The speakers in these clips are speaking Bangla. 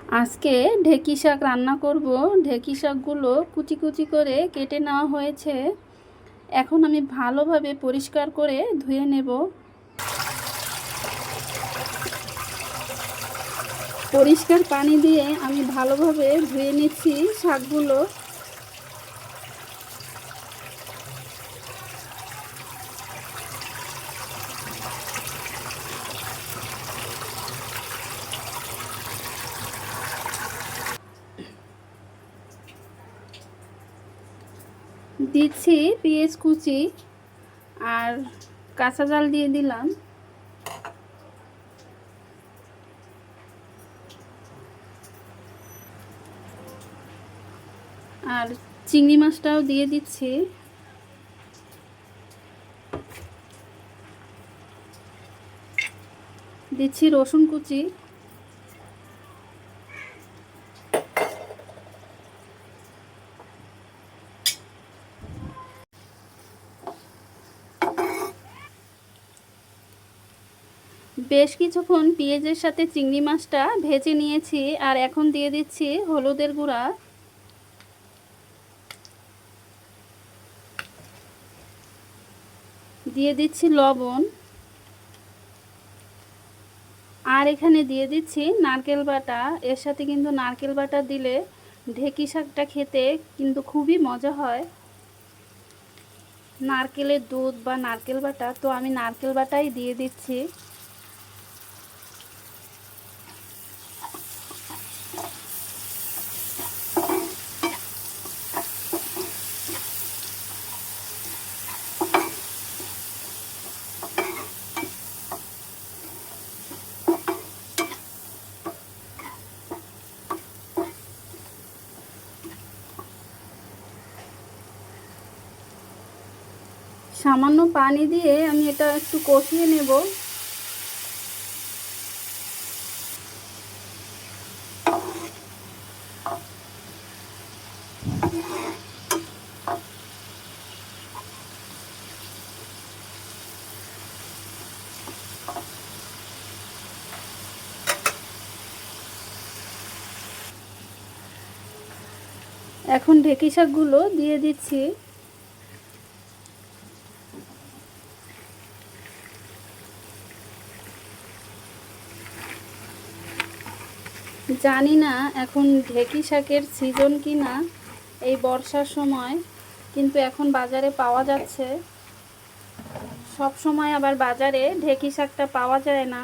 আজকে ঢেঁকি শাক রান্না করব। ঢেঁকি শাকগুলো কুচি কুচি করে কেটে নেওয়া হয়েছে। এখন আমি ভালোভাবে পরিষ্কার করে ধুয়ে নেব। পরিষ্কার পানি দিয়ে আমি ভালোভাবে ধুয়ে নিচ্ছি শাকগুলো। দিচ্ছি পেঁয়াজ কুচি আর কাঁচা জাল দিয়ে দিলাম। আর চিংড়ি মাছটাও দিয়ে দিচ্ছি। দিচ্ছি রসুন কুচি। বেশ কিছুক্ষণ পেঁয়াজের সাথে চিংড়ি মাছটা ভেজে নিয়েছি। আর এখন দিয়ে দিচ্ছি হলুদের গুঁড়া, দিয়ে দিচ্ছি লবণ, আর এখানে দিয়ে দিচ্ছি নারকেল বাটা। এর সাথে কিন্তু নারকেল বাটা দিলে ঢেঁকি শাকটা খেতে কিন্তু খুবই মজা হয়। নারকেলের দুধ বা নারকেল বাটা, তো আমি নারকেল বাটাই দিয়ে দিচ্ছি। সামান্য পানি দিয়ে আমি এটা একটু কষিয়ে নেব। এখন ঢেঁকি শাকগুলো দিয়ে দিচ্ছি। জানি না এখন ঢেঁকি শাকের সিজন কি না, এই বর্ষার সময়, কিন্তু এখন বাজারে পাওয়া যাচ্ছে। সব সময় আবার বাজারে ঢেঁকি শাকটা পাওয়া যায় না।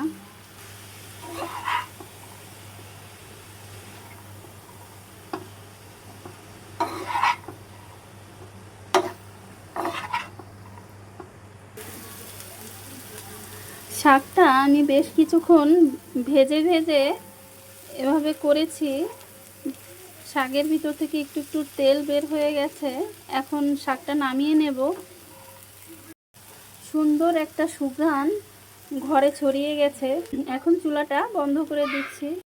শাকটা আমি বেশ কিছুক্ষণ ভেজে ভেজে এভাবে করেছি। শাকের ভিতর থেকে একটু একটু তেল বের হয়ে গেছে। এখন শাকটা নামিয়ে নেব। সুন্দর একটা সুঘ্রাণ ঘরে ছড়িয়ে গেছে। এখন চুলাটা বন্ধ করে দিচ্ছি।